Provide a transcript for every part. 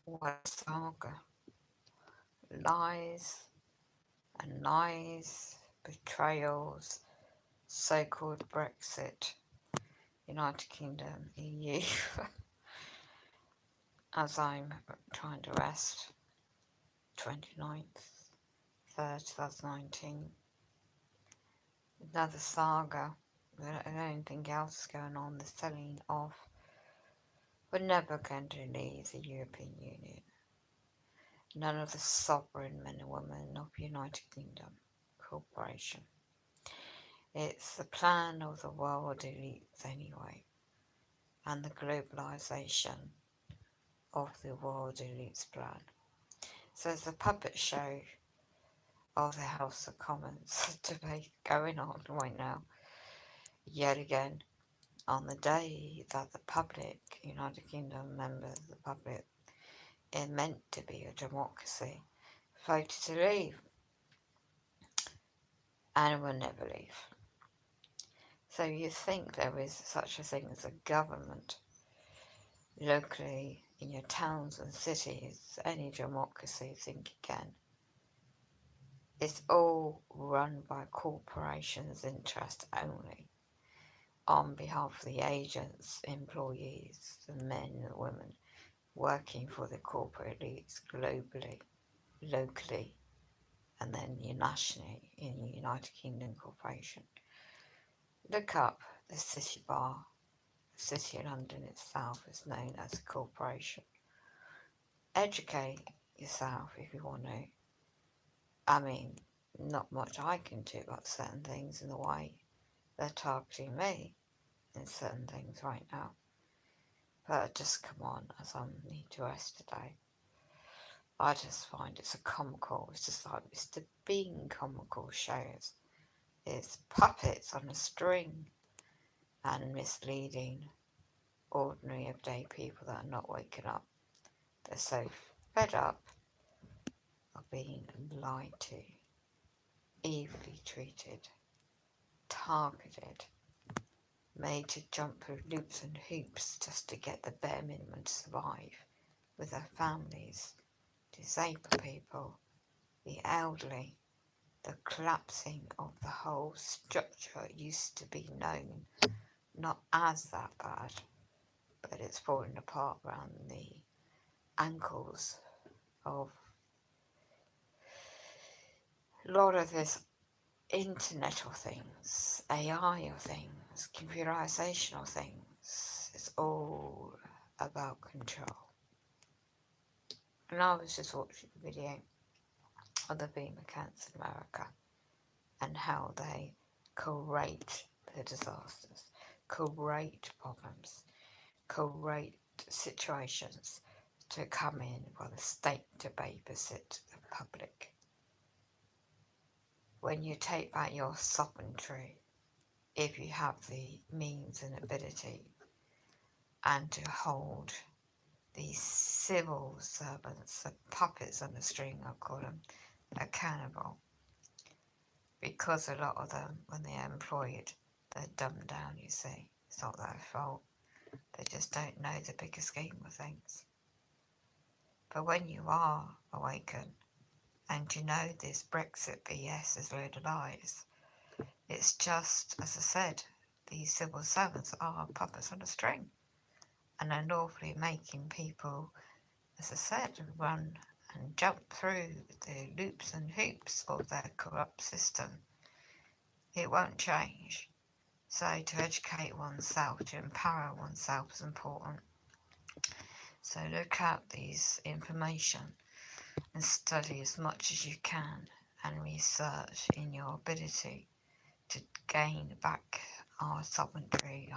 What a saga. Lies and lies, betrayals, so-called Brexit, United Kingdom, EU, as I'm trying to rest, 29th, 3rd, 2019. Another saga. I don't think else is going on. The selling off. We're never going to leave the European Union. None of the sovereign men and women of the United Kingdom Corporation. It's the plan of the world elites anyway, and the globalisation of the world elites plan. So it's a puppet show of the House of Commons debate going on right now, yet again, on the day that the public, United Kingdom members of the public, is meant to be a democracy, voted to leave, and will never leave. So you think there is such a thing as a government locally in your towns and cities, any democracy think again. It's all run by corporations' interest only, on behalf of the agents, employees, the men and women working for the corporate elites globally, locally, and then nationally in the United Kingdom Corporation. Look up the City Bar. The City of London itself is known as a corporation. Educate yourself if you want to. I mean, not much I can do about certain things in the way they're targeting me in certain things right now. But just come on, as I need to rest today. I just find it's a comical, it's just like Mr. Bean comical shows. It's puppets on a string and misleading ordinary everyday people that are not waking up. They're so fed up of being lied to, evilly treated, targeted, made to jump through loops and hoops just to get the bare minimum to survive with their families, disabled people, the elderly, the collapsing of the whole structure used to be known not as that bad, but it's falling apart around the ankles of a lot of this internet of things, AI of things, computerization of things. It's all about control. And I was just watching a video of the beam accounts in America and how they create the disasters, create problems, create situations to come in for the state to babysit the public. When you take back your sovereignty, if you have the means and ability, and to hold these civil servants, the puppets on the string, I call them, accountable. Because a lot of them, when they're employed, they're dumbed down, you see. It's not their fault. They just don't know the bigger scheme of things. But when you are awakened, and you know this Brexit BS is a load of lies, it's just, as I said, these civil servants are puppets on a string. And are lawfully making people, as I said, run and jump through the loops and hoops of their corrupt system. It won't change. So to educate oneself, to empower oneself is important. So look at these information and study as much as you can and research in your ability to gain back our sovereignty,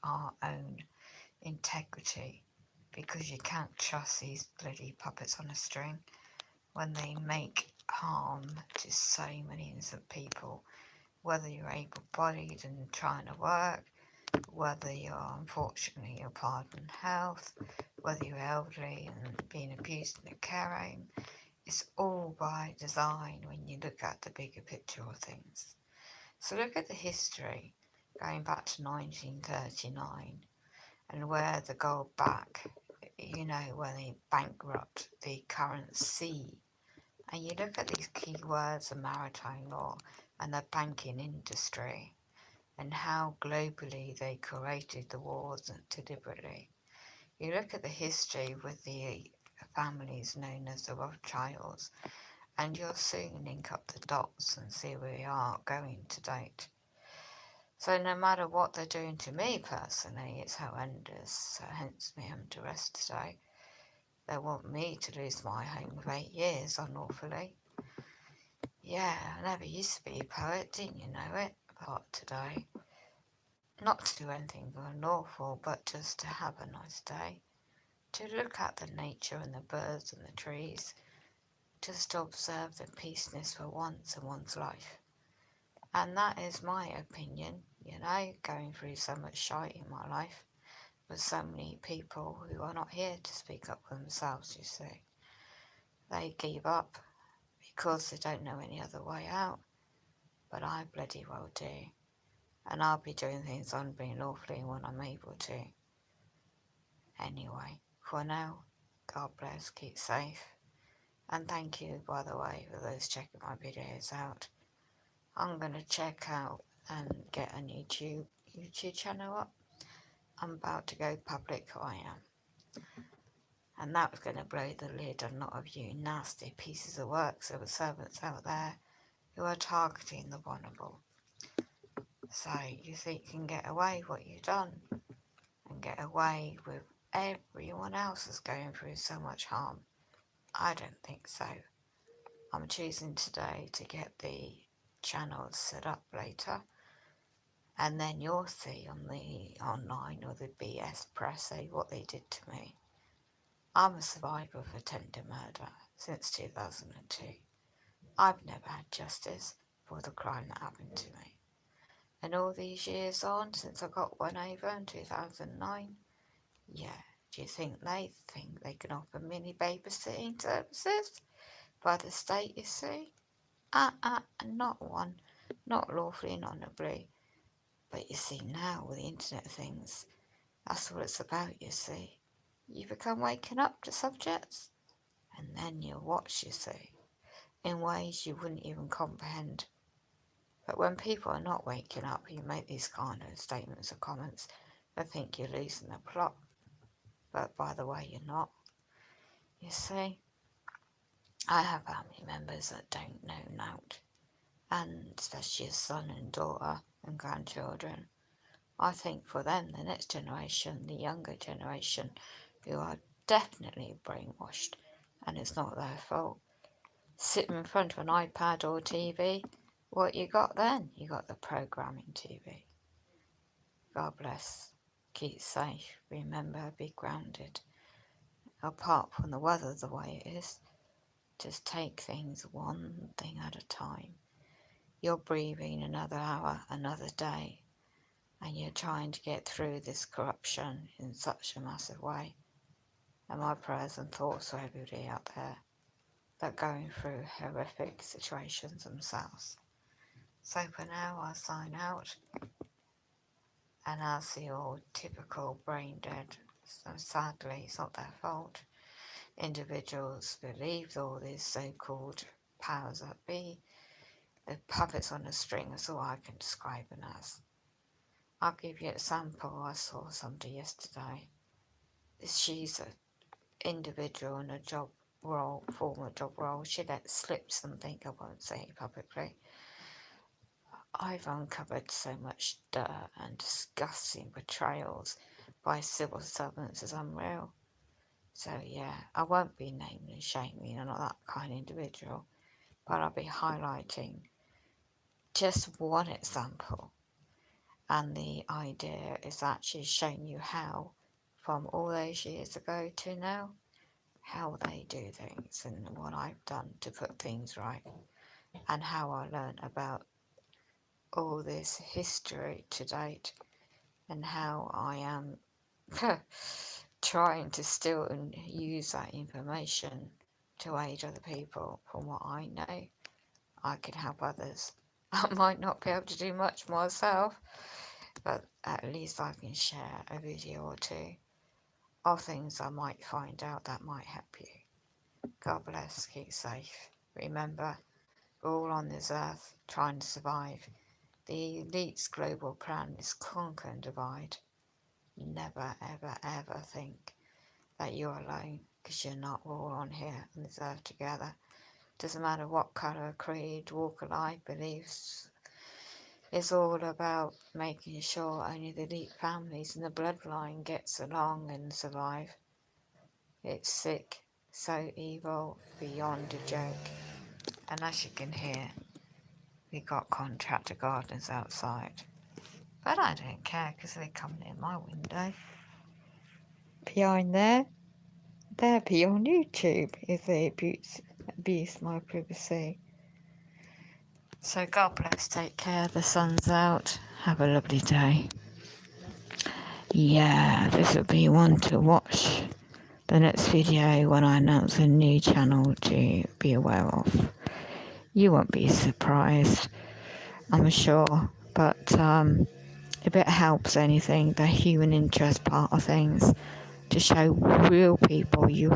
our own integrity, because you can't trust these bloody puppets on a string when they make harm to so many innocent people, whether you're able-bodied and trying to work, whether you're unfortunately you're pardoned health, whether you're elderly and being abused in a care home. It's all by design when you look at the bigger picture of things. So look at the history going back to 1939 and where the gold back you know, when they bankrupt the currency, and you look at these keywords of maritime law and the banking industry and how globally they created the wars deliberately. You look at the history with the families known as the Rothschilds, and you'll soon link up the dots and see where we are going to date. So no matter what they're doing to me personally, it's horrendous, so hence me having to rest today. They want me to lose my home of 8 years unlawfully. Yeah, I never used to be a poet, didn't you know it? But today, not to do anything unlawful, but just to have a nice day, to look at the nature and the birds and the trees, just to observe the peaceness for once in one's life. And that is my opinion, you know, going through so much shite in my life with so many people who are not here to speak up for themselves, you see. They give up because they don't know any other way out, but I bloody well do. And I'll be doing things unlawfully when I'm able to. Anyway, for now, God bless, keep safe. And thank you, by the way, for those checking my videos out. I'm going to check out and get a YouTube channel up. I'm about to go public, I am. And that was going to blow the lid on a lot of you nasty pieces of work, civil servants out there who are targeting the vulnerable. So you think you can get away with what you've done and get away with everyone else is going through so much harm? I don't think so. I'm choosing today to get the channels set up later, and then you'll see on the online or the BS press say what they did to me. I'm a survivor of attempted murder since 2002. I've never had justice for the crime that happened to me. And all these years on, since I got one over in 2009, yeah, do you think they can offer mini babysitting services by the state, you see? Not one, not lawfully and honourably. But you see now with the internet things, that's what it's about, you see. You become waking up to subjects, and then you watch, you see, in ways you wouldn't even comprehend. But when people are not waking up, you make these kind of statements or comments, they think you're losing the plot. But by the way, you're not. You see, I have family members that don't know nout, and especially a son and daughter and grandchildren. I think for them, the next generation, the younger generation, who are definitely brainwashed, and it's not their fault. Sitting in front of an iPad or TV, what you got then? You got the programming TV. God bless. Keep safe. Remember, be grounded. Apart from the weather the way it is, just take things one thing at a time. You're breathing another hour, another day, and you're trying to get through this corruption in such a massive way. And my prayers and thoughts for everybody out there that are going through horrific situations themselves. So for now, I'll sign out, and I'll see all typical brain dead. So sadly, it's not their fault. Individuals believe all these so-called powers that be. The puppets on a string is all I can describe them as. I'll give you an example. I saw somebody yesterday. She's an individual in a job role, former job role. She let slip something, I won't say it publicly. I've uncovered so much dirt and disgusting betrayals by civil servants is unreal. So yeah, I won't be naming and shaming, I'm not that kind of individual, but I'll be highlighting just one example. And the idea is actually showing you how, from all those years ago to now, how they do things and what I've done to put things right, and how I learned about all this history to date, and how I am trying to still use that information to aid other people. From what I know, I can help others. I might not be able to do much myself, but at least I can share a video or two. of things I might find out that might help you. God bless, keep safe. Remember, we're all on this earth trying to survive. The elite's global plan is conquer and divide. Never, ever, ever think that you're alone, because you're not. We're all on here on this earth together. Doesn't matter what colour, creed, walk of life, beliefs. It's all about making sure only the elite families and the bloodline gets along and survive. It's sick, so evil, beyond a joke. And as you can hear, we got contractor gardeners outside. But I don't care because they're coming in my window. Behind there, they'll be on YouTube if they abuse my privacy. So God bless, take care, the sun's out, have a lovely day. Yeah, this will be one to watch the next video when I announce a new channel to be aware of. You won't be surprised, I'm sure, but if it helps anything, the human interest part of things, to show real people you